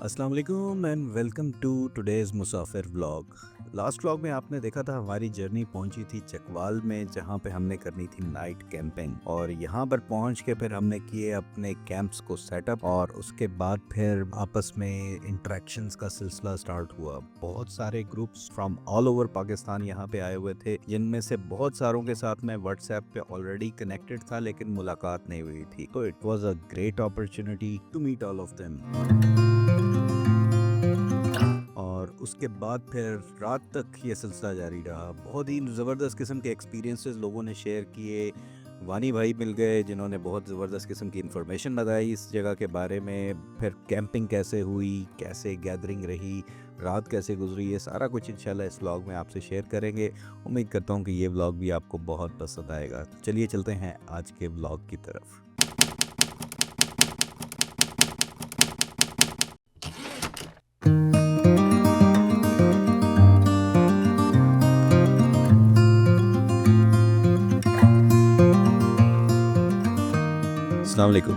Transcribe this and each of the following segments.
अस्सलाम वालेकुम and welcome to today's Musafir vlog. Last vlog में आपने देखा था हमारी जर्नी पहुंची थी चकवाल में, जहां पे हमने करनी थी नाइट कैंपिंग। और यहां पर पहुंच के फिर हमने किए अपने कैंप्स को सेटअप और उसके बाद फिर आपस में इंटरेक्शंस का सिलसिला स्टार्ट हुआ। बहुत सारे groups from all over Pakistan यहां पे आए हुए थे, जिनमें से बहुत सारों के साथ मैं व्हाट्सएप पे ऑलरेडी कनेक्टेड था, लेकिन मुलाकात नहीं हुई थी। तो it was a great opportunity to meet all of them. और उसके बाद फिर रात तक ये सिलसिला जारी रहा। बहुत ही ज़बरदस्त किस्म के एक्सपीरियंसेस लोगों ने शेयर किए। वानी भाई मिल गए जिन्होंने बहुत ज़बरदस्त किस्म की इन्फॉर्मेशन बताई इस जगह के बारे में। फिर कैंपिंग कैसे हुई, कैसे गैदरिंग रही, रात कैसे गुजरी, ये सारा कुछ इंशाल्लाह इस व्लॉग में आपसे शेयर करेंगे। उम्मीद करता हूँ कि ये व्लॉग भी आपको बहुत पसंद आएगा। चलिए चलते हैं आज के व्लॉग की तरफ। अस्सलाम वालेकुम।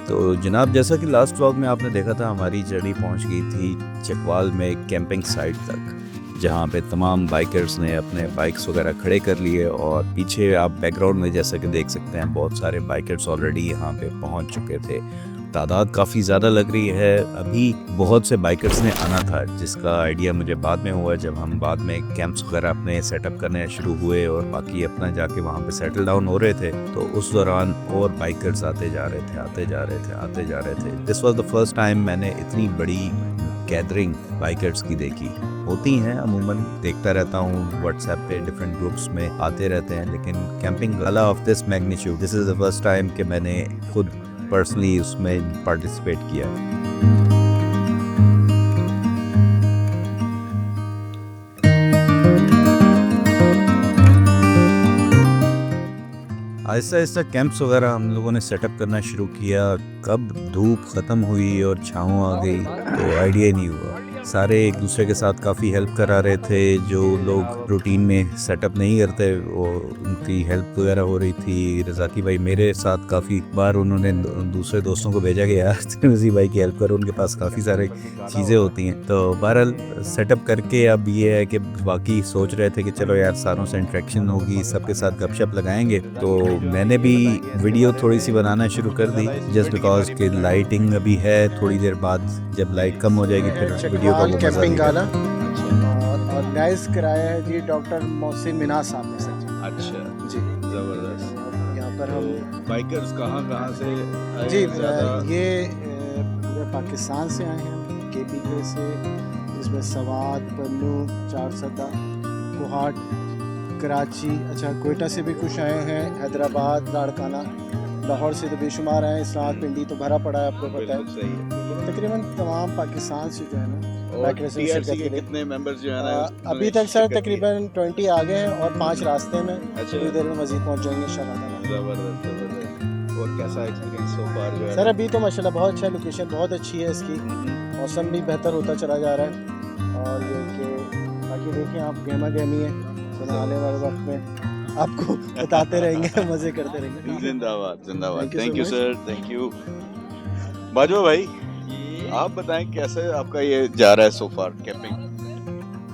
तो जनाब, जैसा कि लास्ट व्लॉग में आपने देखा था, हमारी जर्नी पहुंच गई थी चकवाल में कैंपिंग साइट तक, जहां पे तमाम बाइकर्स ने अपने बाइक्स वगैरह खड़े कर लिए। और पीछे आप बैकग्राउंड में जैसा कि देख सकते हैं, बहुत सारे बाइकर्स ऑलरेडी यहां पे पहुंच चुके थे। तादाद काफ़ी ज़्यादा लग रही है। अभी बहुत से बाइकर्स ने आना था, जिसका आइडिया मुझे बाद में हुआ जब हम बाद में कैंप्स वगैरह अपने सेटअप करने शुरू हुए और बाकी अपना जाके वहाँ पे सेटल डाउन हो रहे थे। तो उस दौरान और बाइकर्स आते जा रहे थे। This was the first time मैंने इतनी बड़ी गैदरिंग बाइकर्स की देखी। होती हैं अमूमन, देखता रहता हूँ व्हाट्सएप पे डिफरेंट ग्रुप्स में आते रहते हैं, लेकिन camping gala of this magnitude, this is the first time कि मैंने खुद पर्सनली उसमें पार्टिसिपेट किया। आहिस्ता आहिस्ता कैंप्स वगैरह हम लोगों ने सेटअप करना शुरू किया। कब धूप ख़त्म हुई और छाँव आ गई तो आइडिया ही नहीं हुआ। सारे एक दूसरे के साथ काफ़ी हेल्प करा रहे थे। जो लोग रूटीन में सेटअप नहीं करते वो उनकी हेल्प वगैरह हो रही थी। रज़ाकी भाई मेरे साथ काफ़ी बार उन्होंने दूसरे दोस्तों को भेजा कि यार तिरमिज़ी भाई की हेल्प करो, उनके पास काफ़ी सारी चीज़ें होती हैं। तो बहरहाल सेटअप करके अब ये है कि बाकी सोच रहे थे कि चलो यार सारों से इंटरेक्शन होगी, सबके साथ गपशप लगाएंगे। तो मैंने भी वीडियो थोड़ी सी बनाना शुरू कर दी, जस्ट बिकॉज कि लाइटिंग अभी है। थोड़ी देर बाद जब लाइट कम हो जाएगी फिर वीडियो का वो मजा कैंपिंग गाला नहीं। और ऑर्गेनाइज कराया है जी डॉक्टर मोहसिन मिनाज साहब ने सर जी। अच्छा, जी जबरदस्त। यहाँ पर हम बाइकर्स कहाँ से आए जी हैं ज़्यादा? ये पूरे पाकिस्तान से आए हैं, KPK से, जिसमें सवात, पन्नू, चारसदा, कोहाट, कराची, अच्छा कोयटा से भी कुछ आए हैं, हैदराबाद, लाड़काना, लाहौर से तो बेशुमार आए हैं, इस्लामाबाद, पिंडी तो भरा पड़ा है, आपको पता बिल्कुल है। सही है। तकरीबन तमाम पाकिस्तान से जो है ना और बाइकर्स ने TRC शिरकत के के लिए कितने मेंबर्स जो है ना अभी तक सर तकरीबन 20 आ गए हैं और 5 रास्ते में। अच्छा, थोड़ी देर में मजीद पहुंच जाएंगे इंशाल्लाह। जबरदस्त जबरदस्त। और कैसा एक्सपीरियंस सो फार जो है? सर अभी तो माशाल्लाह बहुत अच्छा, लोकेशन बहुत अच्छी है इसकी, मौसम भी बेहतर होता चला जा रहा है। और ये कि बाकी देखें आप, गहमा गहमी है, तो आने वाले वक्त में आपको बताते रहेंगे, मज़े करते रहेंगे। जिंदाबाद जिंदाबाद। Thank you so thank you much. Sir, thank you. Bajwa भाई, आप बताएं कैसे आपका ये जा रहा है सो फार कैंपिंग?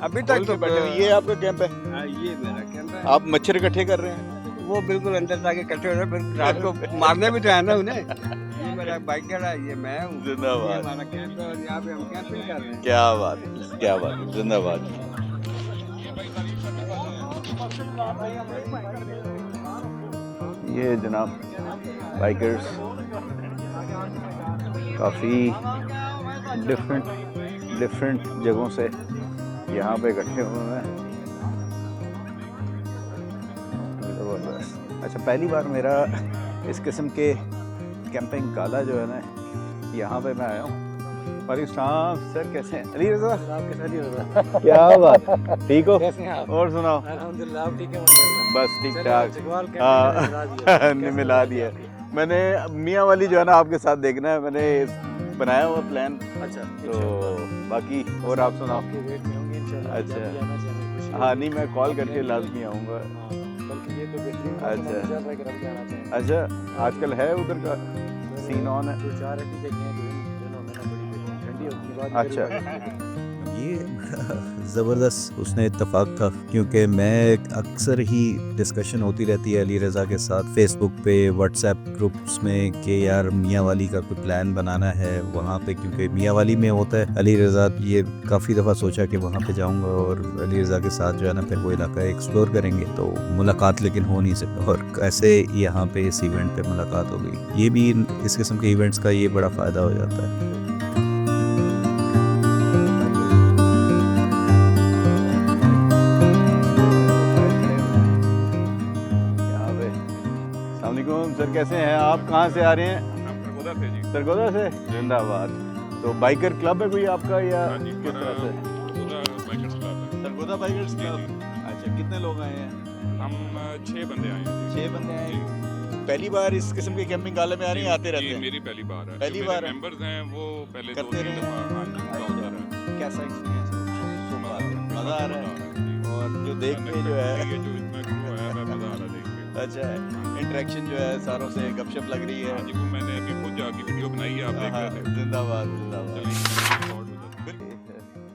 अभी खोल तक के तो बैठे हुए, ये आपका कैंप है? हाँ, ये मेरा कैंप है। आप मच्छर इकट्ठे कर रहे हैं? वो बिल्कुल अंदर जाके इकट्ठे हो रहे हैं, फिर रात को मारने भी तो है ना उन्हें। ये मेरा बाइकर है, ये मैं हूँ, ये जिंदाबाद। हमारा कैंप है और यहाँ पे हम कैंपिंग कर रहे हैं। क्या बात है, क्या बात है, जिंदाबाद। ये जनाब बाइकर्स काफ़ी डिफरेंट जगहों से यहाँ पे इकट्ठे हुए हैं। ज़बरदस्त। अच्छा, पहली बार मेरा इस किस्म के कैंपिंग गाला जो है ना, यहाँ पे मैं आया हूँ। वालेकुम सर, कैसे हैं? अली रज़ा, आपके साथ ही होगा। क्या बात, ठीक हो? कैसे हैं आप? और सुनाओ? अल्हम्दुलिल्लाह आप ठीक है माशाल्लाह। बस ठीक चलो, ठाक। चकवाल कैंपिंग हाँ, में मिला दिया। कैसे मिला लगा दिया। आपको? मैंने मियाँ वाली जो है ना आपके साथ देखना है, मैंने बनाया हुआ प्लान। अच्छा, तो बाकी और आप सुनाओ? आपके वेट में होंगे इंशाल्लाह। अच्छा। जब भी आना चाहें, खुशी हाँ, होगी। नहीं मैं कॉल करके लाजमी आऊँगा। हाँ, बल्कि ये तो बेहतरीन अच्छा। मौसम है, अगर आप जाना चाहें। अच्छा, आजकल है उधर का सीन ऑन है? दो चार ऐसी जगह हैं जिन्होंने ना बड़ी ठंडी शादी होती है। अच्छा। ये ज़बरदस्त उसने इत्तेफाक था, क्योंकि मैं अक्सर ही डिस्कशन होती रहती है अली रज़ा के साथ फेसबुक पे, व्हाट्सएप ग्रुप्स में कि यार मियाँ वाली का कोई प्लान बनाना है वहाँ पे, क्योंकि मियाँ वाली में होता है अली रज़ा। ये काफ़ी दफ़ा सोचा कि वहाँ पे जाऊँगा और अली रज़ा के साथ जो है ना फिर वो इलाका एक्सप्लोर करेंगे, तो मुलाकात लेकिन हो नहीं सकती, और कैसे यहाँ पे इस इवेंट पे मुलाकात हो गई। ये भी इस किस्म के इवेंट्स का ये बड़ा फ़ायदा हो जाता है। यहाँ पे अस्सलामुअलैकुम सर, कैसे हैं आप? कहाँ से आ रहे हैं? सरगोदा से जी। सरगोदा से। जिंदाबाद। तो बाइकर क्लब है कोई आपका या हाँ जी, किस तरह से? सरगोदा बाइकर्स क्लब है। सरगोदा बाइकर्स जी, क्लब। अच्छा, कितने लोग आए हैं? हम 6 बंदे आए हैं जी। 6 बंदे आए जी। हैं। पहली बार इस किस्म की कैंपिंग गाले में आ रही हैं, आते रहते जी, हैं? मेरी पहली बार है। पहली जो बार मेरे है? मेंबर्स हैं वो पहले करते 2-3 रहे दफा हाँ जी उनका होता रहा है। कैसा एक्सपीरियंस है? मज़ा आ रहा है। जी। और जो देख के जो है ये जो इतना क्रू आया है मज़ा आ रहा है देख के। अच्छा इंटरेक्शन जो है सारों से गपशप लग रही है। हाँ जी, वो मैंने अभी खुद जाके वीडियो बनाई है, आप देख हाँ, रहे थे। जिंदाबाद जिंदाबाद। चलिए रिकॉर्ड हो जाता है।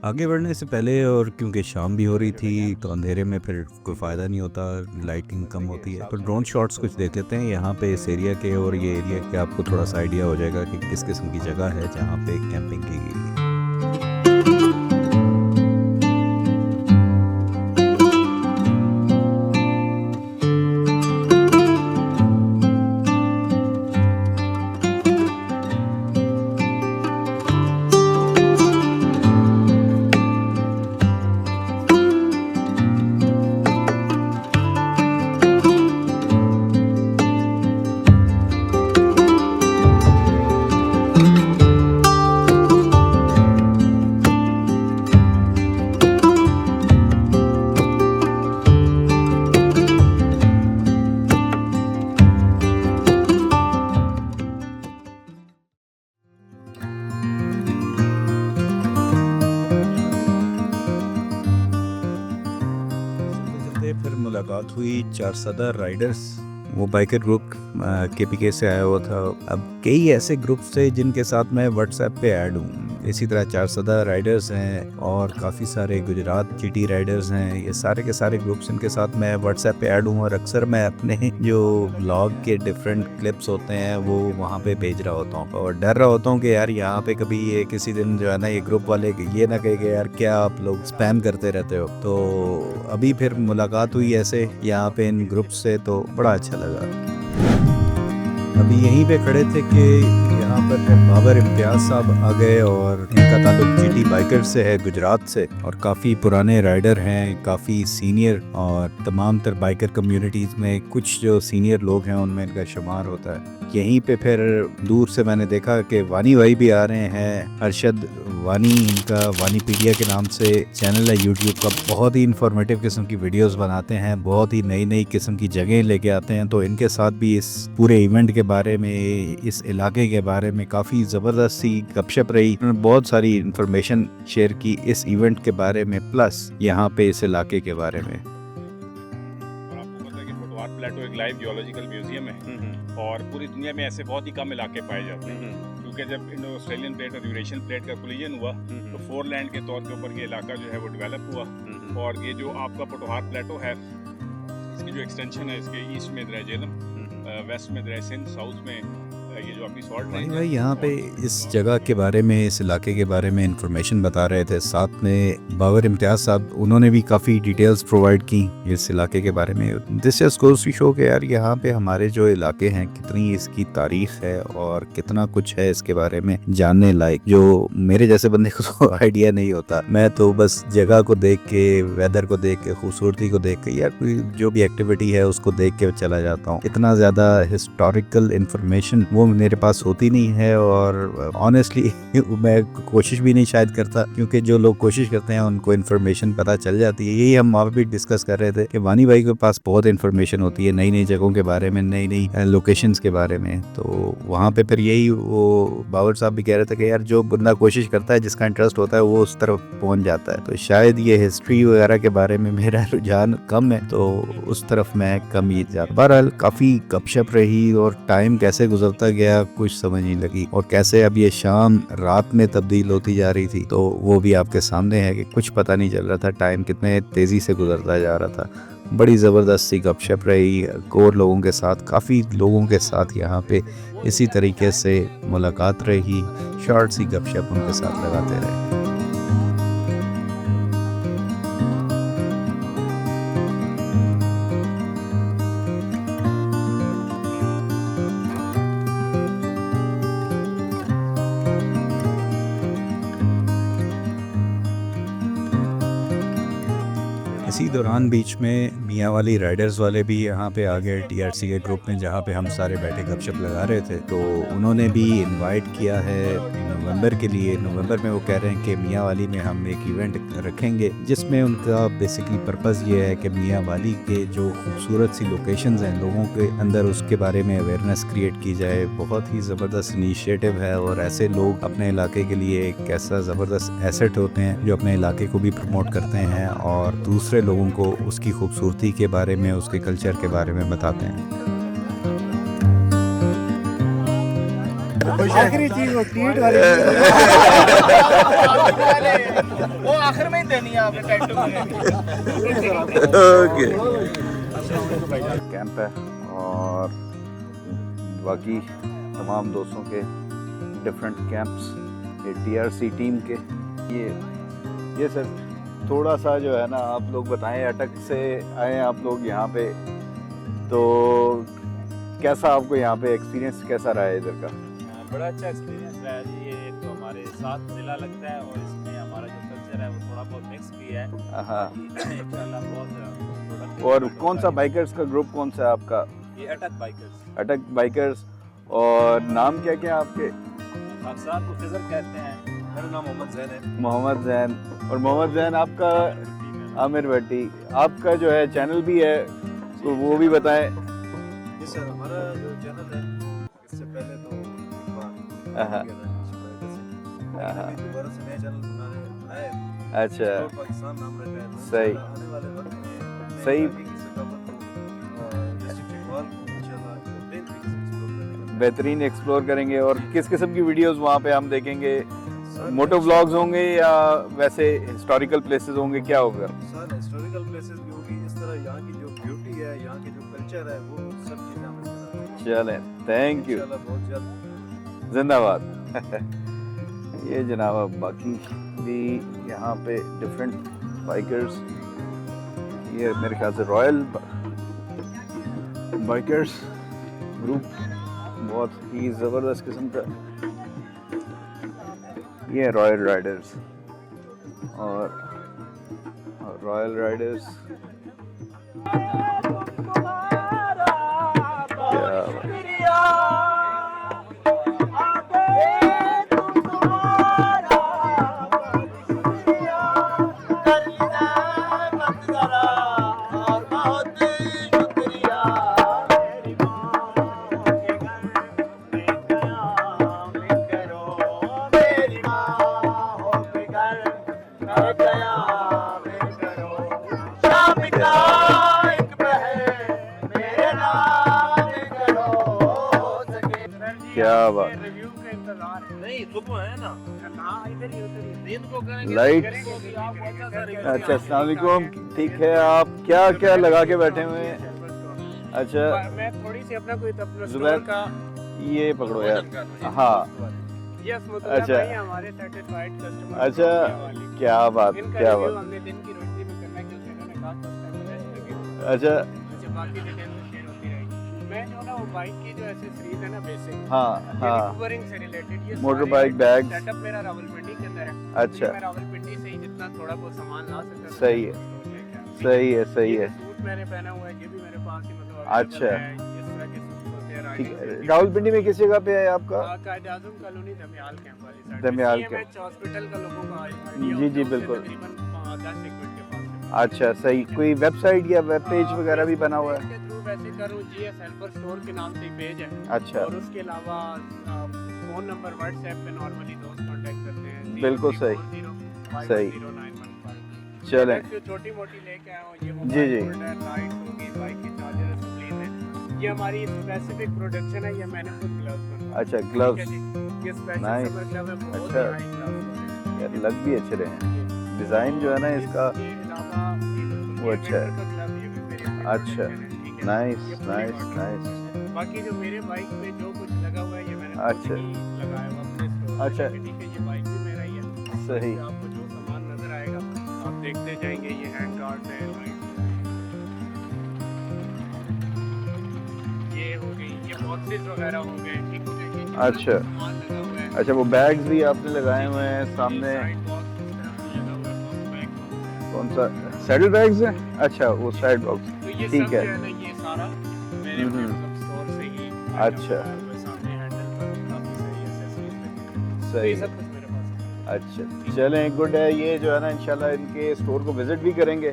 आगे बढ़ने से पहले, और क्योंकि शाम भी हो रही थी तो अंधेरे में फिर कोई फ़ायदा नहीं होता, लाइटिंग कम होती है, तो ड्रोन शॉट्स कुछ देख लेते हैं यहाँ पे इस एरिया के, और ये एरिया के आपको थोड़ा सा आइडिया हो जाएगा कि किस किस्म की जगह है जहाँ पे कैंपिंग की गई है। फिर मुलाकात हुई चारसदा राइडर्स, वो बाइकर ग्रुप KPK से आया हुआ था। अब कई ऐसे ग्रुप्स थे जिनके साथ मैं व्हाट्सएप पे ऐड हूँ, इसी तरह चारसदा राइडर्स हैं और काफ़ी सारे गुजरात GT राइडर्स हैं। ये सारे के सारे ग्रुप्स इनके साथ मैं व्हाट्सएप पे ऐड हूँ, और अक्सर मैं अपने जो व्लॉग के डिफरेंट क्लिप्स होते हैं वो वहाँ पे भेज रहा होता हूँ, और डर रहा होता हूँ कि यार यहाँ पे कभी ये किसी दिन जो है ना ये ग्रुप वाले ये ना कहे कि यार क्या आप लोग स्पैम करते रहते हो। तो अभी फिर मुलाकात हुई ऐसे यहाँ पे इन ग्रुप से, तो बड़ा अच्छा लगा। अभी यहीं पे खड़े थे कि यहाँ पर बाबर इम्तियाज़ साहब आ गए, और इनका ताल्लुक GT बाइकर से है, गुजरात से, और काफ़ी पुराने राइडर हैं, काफ़ी सीनियर, और तमाम तर बाइकर कम्युनिटीज़ में कुछ जो सीनियर लोग हैं उनमें इनका शुमार होता है। यहीं पे फिर दूर से मैंने देखा कि वानी भाई भी आ रहे हैं, अरशद वानी, इनका वानीपीडिया के नाम से चैनल है यूट्यूब का, बहुत ही इंफॉर्मेटिव किस्म की वीडियोस बनाते हैं, बहुत ही नई नई किस्म की जगह लेके आते हैं। तो इनके साथ भी इस पूरे इवेंट के बारे में, इस इलाके के बारे में काफ़ी ज़बरदस्त सी गपशप रही। उन्होंने बहुत सारी इंफॉर्मेशन शेयर की इस इवेंट के बारे में, प्लस यहाँ पे इस इलाके के बारे में। और आपको पता है कि फोटोआर्ट प्लेटो एक लाइव जियोलॉजिकल म्यूजियम है, और पूरी दुनिया में ऐसे बहुत ही कम इलाके पाए जाते हैं, क्योंकि जब इंडो ऑस्ट्रेलियन प्लेट और यूरेशियन प्लेट का कोलिजन हुआ तो फोर लैंड के तौर के ऊपर ये इलाका जो है वो डेवलप हुआ। और ये जो आपका पोटोहार प्लेटो है, इसकी जो एक्सटेंशन है, इसके ईस्ट में दरिया झेलम, वेस्ट में दरिया सिंध, साउथ में ये जो आपकी सॉल्ट रेंज है। भाई यहाँ पे इस जगह के बारे में, इस इलाके के बारे में इंफॉर्मेशन बता रहे थे, साथ में बाबर इम्तियाज़ साहब, उन्होंने भी काफ़ी डिटेल्स प्रोवाइड की इस इलाके के बारे में। This just goes to show कि यार यहाँ पे हमारे जो इलाके हैं कितनी इसकी तारीख है और कितना कुछ है इसके बारे में जानने लायक, जो मेरे जैसे बंदे को तो आइडिया नहीं होता। मैं तो बस जगह को देख के, वेदर को देख के, खूबसूरती को देख के, यार कोई जो भी एक्टिविटी है उसको देख के चला जाता हूँ। इतना ज़्यादा हिस्टोरिकल इंफॉर्मेशन वो मेरे पास होती नहीं है, और ऑनेस्टली मैं कोशिश भी नहीं शायद करता, क्योंकि जो लोग कोशिश करते हैं उनको इन्फॉर्मेशन पता चल जाती है। यही हम वहाँ भी डिस्कस कर रहे थे कि वानी भाई के पास बहुत इन्फॉर्मेशन होती है नई नई जगहों के बारे में, नई नई लोकेशंस के बारे में। तो वहाँ पे फिर यही वो बाबर साहब भी कह रहे थे कि यार जो बंदा कोशिश करता है, जिसका इंटरेस्ट होता है, वो उस तरफ पहुँच जाता है। तो शायद ये हिस्ट्री वगैरह के बारे में मेरा रुझान कम है, तो उस तरफ मैं कम ही जाता। बहरहाल काफ़ी गपशप रही, और टाइम कैसे गुजरता गया कुछ समझ नहीं लगी, और कैसे अब ये शाम रात में तब्दील होती जा रही थी तो वो भी आपके सामने है कि कुछ पता नहीं चल रहा था, टाइम कितने तेज़ी से गुजरता जा रहा था। बड़ी ज़बरदस्त सी गपशप रही और लोगों के साथ, काफ़ी लोगों के साथ यहाँ पे इसी तरीके से मुलाकात रही, शॉर्ट सी गपशप उनके साथ लगाते रहे। इसी दौरान बीच में मियाँ वाली राइडर्स वाले भी यहाँ पे आ गए टीआरसी के ग्रुप में, जहाँ पे हम सारे बैठे गपशप लगा रहे थे। तो उन्होंने भी इनवाइट किया है नवंबर के लिए। नवंबर में वो कह रहे हैं कि मियाँ वाली में हम एक इवेंट रखेंगे, जिसमें उनका बेसिकली पर्पज़ ये है कि मियाँ वाली के जो खूबसूरत सी लोकेशंस हैं लोगों के अंदर, उसके बारे में अवेयरनेस क्रिएट की जाए। बहुत ही ज़बरदस्त इनिशिएटिव है, और ऐसे लोग अपने इलाके के लिए एक ऐसा ज़बरदस्त एसेट होते हैं जो अपने इलाके को भी प्रमोट करते हैं और दूसरे लोगों को उसकी खूबसूरती के बारे में, उसके कल्चर के बारे में बताते हैं। आखिरी चीज वो टीट वाली वो आखिर में ही देनी है आपने टैटू में। कैंप है और बाकी तमाम दोस्तों के डिफरेंट कैंप्स, ये टीआरसी टीम के। ये सर थोड़ा सा जो है ना, आप लोग बताएं, अटक से आए आप लोग यहाँ पे, तो कैसा आपको यहाँ पे एक्सपीरियंस कैसा रहा है इधर का? बड़ा अच्छा एक्सपीरियंस रहा है जी। ये तो हमारे साथ जिला लगता है और इसमें हमारा जो कल्चर है वो थोड़ा बहुत मिक्स भी है। हाँ। इंशाल्लाह बहुत। और कौन सा बाइकर्स का ग्रुप कौन सा है आपका? ये अटक बाइकर्स। अटक बाइकर्स। और नाम क्या क्या आपके? अक्सर को फिजर कहते हैं। मेरा नाम मोहम्मद जैन है। मोहम्मद जैन। और मोहम्मद जैन आपका? आमिर भट्टी। आपका जो है चैनल भी है, तो वो भी बताएं। जी सर, हमारा जो चैनल है इससे पहले तो दोबारा से नया चैनल बनाया। अच्छा, पाकिस्तान नाम रखा है। सही आने वाले वक्त में सही बेहतरीन एक्सप्लोर करेंगे। और किस किस्म की वीडियोस वहाँ पे हम देखेंगे? मोटो व्लॉग्स होंगे या वैसे हिस्टोरिकल प्लेसेस होंगे, क्या होगा? सर हिस्टोरिकल प्लेसेस भी होगी, इस तरह यहाँ की जो ब्यूटी है, यहाँ की जो कल्चर है, वो सब चीज़ें हमें चलें, थैंक यू, बहुत जल्द जिंदाबाद। ये जनाब बाकी भी यहाँ पे डिफरेंट बाइकर्स, ये मेरे ख्याल से रॉयल बाइकर्स ग्रुप, बहुत ही ज़बरदस्त किस्म का। ये रॉयल राइडर्स और रॉयल राइडर्स क्या बात। रिव्यू का इंतजार है। नहीं सुबह है ना, इधर ही दिन को करेंगे। लाइट। अच्छा, अस्सलाम वालेकुम। ठीक है, आप क्या क्या लगा के बैठे हुए हैं? अच्छा, मैं थोड़ी सी अपना कोई अपना जुबैर, स्टोर का ये पकड़ो यार। हाँ, यस मतलब अच्छा। भाई हमारे सर्टिफाइड कस्टमर। अच्छा, क्या बात, इनका क्या रिव्यू बात। हमने दिन की रोशनी में करना है, क्योंकि इन्होंने कहा था अच्छा, बाकी डिटेल में शेयर होती रहेगी। मैं जो ना वो बाइक की जो एक्सेसरीज है ना बेसिक, हाँ हाँ, रिकवरिंग से रिलेटेड, ये मोटर सारे बाइक बैग। सेटअप मेरा रावलपिंडी के अंदर है। अच्छा, मैं रावलपिंडी से ही जितना थोड़ा बहुत सामान ला सकता हूं, सही है, सही है, सही है। सूट मैंने पहना हुआ है, ये भी मेरे पास ही मतलब अच्छा। है। इस तरह के सूट होते हैं ठीक राइडिंग है। रावलपिंडी में किस जगह पे है आपका? कायद-ए-आज़म कॉलोनी दमियाल कैंप वाली साइड। दमियाल कैंप हॉस्पिटल का लोगों का जी, जी, बिल्कुल। तकरीबन 10 एक मिनट के पास। अच्छा, सही। कोई वेबसाइट या वेब पेज वगैरह भी बना हुआ है? इसके थ्रू वैसे करूं, जीएस हेल्पर स्टोर के नाम से एक पेज है। अच्छा, और उसके अलावा फोन नंबर व्हाट्सएप पे नॉर्मली दोस्त कांटेक्ट करते हैं। बिल्कुल सही, सही। 0340500915। चलें, जो छोटी मोटी लेके आया हूं, ये जी, जी। लाइट्स होगी, बाइक की चार्जर असेंबलीज है। ये हमारी स्पेसिफिक प्रोडक्शन है, ये मैंने खुद ग्लव्स बनवाए। अच्छा ग्लव्स ये स्पेशल Nice. समर क्लब है, बहुत अच्छा। हाई क्लास यार लग भी अच्छे रहे हैं, डिज़ाइन जो है ना इसका वो अच्छा है। अच्छा, नाइस नाइस नाइस। बाकी जो मेरे बाइक पे जो कुछ लगा हुआ है ये मैंने अच्छा। खुद ही लगाया हुआ अपने स्टोर अच्छा। पे, ठीक है। ये बाइक भी मेरा ही है। सही। इससे आपको जो सामान नजर आएगा आप देखते जाएंगे। ये हैंड गार्ड है, ये हो गई, ये बॉक्सेस वगैरह हो गए, ठीक है। ये जो अच्छा। सामान लगा हुआ है, अच्छा वो बैग्स भी आपने लगाए हुए हैं सामने, ये साइड बॉक्स इस तरह से लगा हुआ है, बॉक्स बैग। कौन सा सैडल बैग्स हैं? अच्छा वो साइड बॉक्स, तो ये ठीक सब है। जो है ना ये सारा मेरे मतलब स्टोर से ही अच्छा। सामने हैंडल पर काफी सारी एक्सेसरीज लगी हुई हैं। तो सही ये है। सब कुछ मेरे पास है। अच्छा चलें, गुड है। ये जो है ना इंशाल्लाह इनके स्टोर को विजिट भी करेंगे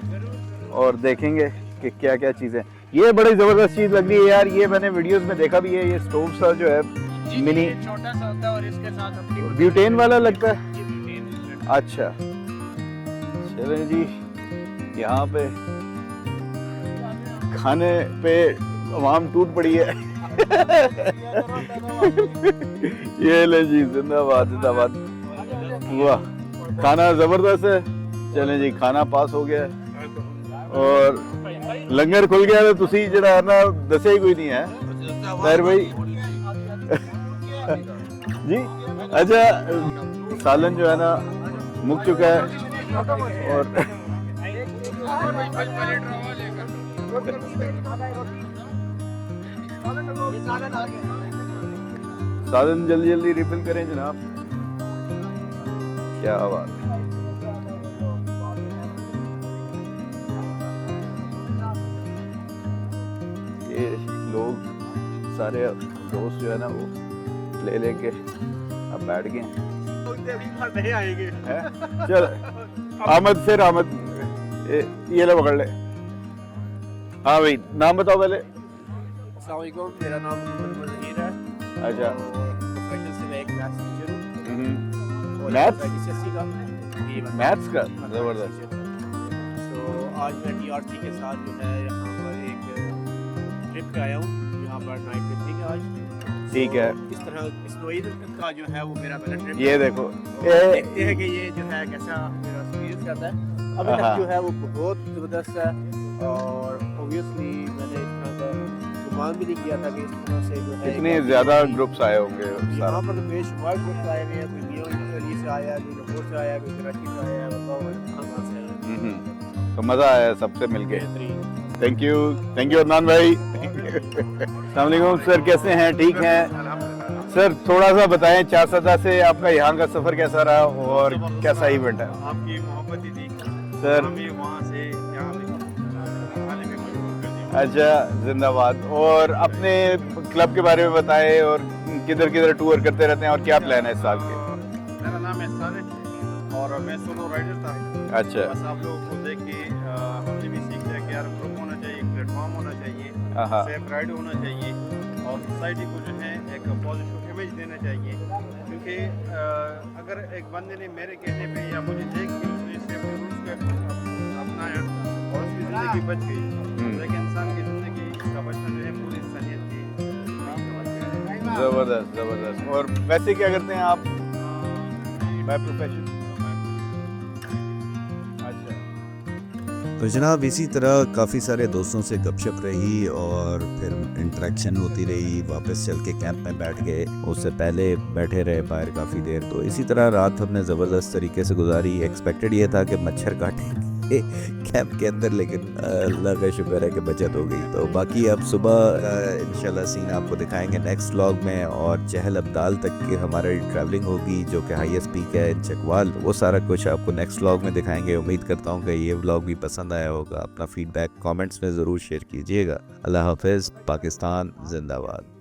और देखेंगे कि क्या क्या चीज़ें। ये बड़ी ज़बरदस्त चीज़ लग रही है यार, ये मैंने वीडियोस में देखा भी है, ये स्टोव सा जो है जी, मिनी ये छोटा सा होता है और इसके साथ अपनी ब्यूटेन वाला लगता है। ये ब्यूटेन अच्छा चलें जी, यहाँ पे खाने पे आवाम टूट पड़ी है। ये ले जी, जिंदाबाद जिंदाबाद। वाह खाना ज़बरदस्त है। चलें जी, खाना पास हो गया है और लंगर खुल गया। तो तुसी जरा ना दसे ही कोई नहीं है ताहिर भाई जी। अच्छा सालन जो है ना मुक चुका है और सालन जल्दी जल्दी रिफिल करें जनाब। क्या बात है। ये लोग सारे दोस्त जो है ना वो ले लेके अब बैठ गए हैं। आएंगे। हैं? चल आमद फिर आमद, ये ले पकड़ ले। हाँ भाई नाम बताओ पहले। अस्सलाम वालेकुम, मेरा नाम मोहम्मद ज़हीर है अच्छा। और प्रोफेशन से मैं एक मैथ्स टीचर हूँ। और Maths? GCSE का जी, मैथ्स का जबरदस्त। तो आज मैं TRC के साथ जो है यहाँ पर एक ट्रिप पे आया हूँ। यहाँ पर नाइट ट्रिपिंग है आज। ठीक है। तो इस तरह स्नोई का जो है वो मेरा पहला ट्रिप ये देखो देखते हैं कि ये जो है कैसा मेरा एक्सपीरियंस करता है। अभी हाँ। तक जो है वो बहुत ज़बरदस्त है और ऑब्वियसली मैंने इस तरह का गुमान भी नहीं किया था कि इस तरह से जो है इतने ज्यादा ग्रुप्स आए होंगे यहाँ सारा। पर तो बेशुमार ग्रुप आए हुए हैं। कोई न्यू दिल्ली से आया है, कोई लाहौर से आया है, कोई कराची से आया है, बताओ कहाँ से आया है। तो मजा आया सबसे मिलके। बेहतरीन। थैंक यू अदनान भाई। अस्सलाम वालेकुम सर, कैसे हैं? ठीक हैं सर। थोड़ा सा बताएं 4 से आपका यहाँ का सफर कैसा रहा और कैसा इवेंट है? आपकी मोहब्बत ही थी सर हमें वहाँ से यहाँ आने में मजबूर कर दिया। अच्छा जिंदाबाद। और अपने क्लब के बारे में बताएं और किधर किधर टूर करते रहते हैं और क्या प्लान है इस साल के? मेरा नाम है सादिक और मैं सोलो राइडर था। अच्छा। बस आप लोगों को देख के हमने भी सीख लिया कि यार ग्रुप होना चाहिए, प्लेटफॉर्म होना चाहिए, हाँ। सेफ राइड होना चाहिए और सोसाइटी को जो है एक पॉजिटिव इमेज देना चाहिए। क्योंकि अगर एक बंदे ने मेरे कहने पे या मुझे देख के उसने सेफ्टी रूल्स को अपनाया और उसकी ज़िंदगी बच गई, लेकिन इंसान की ज़िंदगी का बचना जो है पूरी इंसानियत की जबरदस्त जबरदस्त। और वैसे क्या करते हैं आप बाय प्रोफेशन? अच्छा। तो जनाब इसी तरह काफ़ी सारे दोस्तों से गपशप रही और फिर इंटरेक्शन होती रही। वापस चल के कैंप में बैठ गए, उससे पहले बैठे रहे बाहर काफ़ी देर। तो इसी तरह रात हमने ज़बरदस्त तरीके से गुजारी। एक्सपेक्टेड ये था कि मच्छर काटेंगे कैंप के अंदर, लेकिन अल्लाह का शुक्र है कि बचत हो गई। तो बाकी अब सुबह इंशाल्लाह सीन आपको दिखाएंगे नेक्स्ट व्लॉग में। और चहल अब्दाल तक की हमारी ट्रैवलिंग होगी जो कि हाईएस्ट पीक है चकवाल। वो सारा कुछ आपको नेक्स्ट व्लॉग में दिखाएंगे। उम्मीद करता हूँ कि ये व्लॉग भी पसंद आया होगा। अपना फीडबैक कमेंट्स में ज़रूर शेयर कीजिएगा। अल्लाह हाफिज़। पाकिस्तान जिंदाबाद।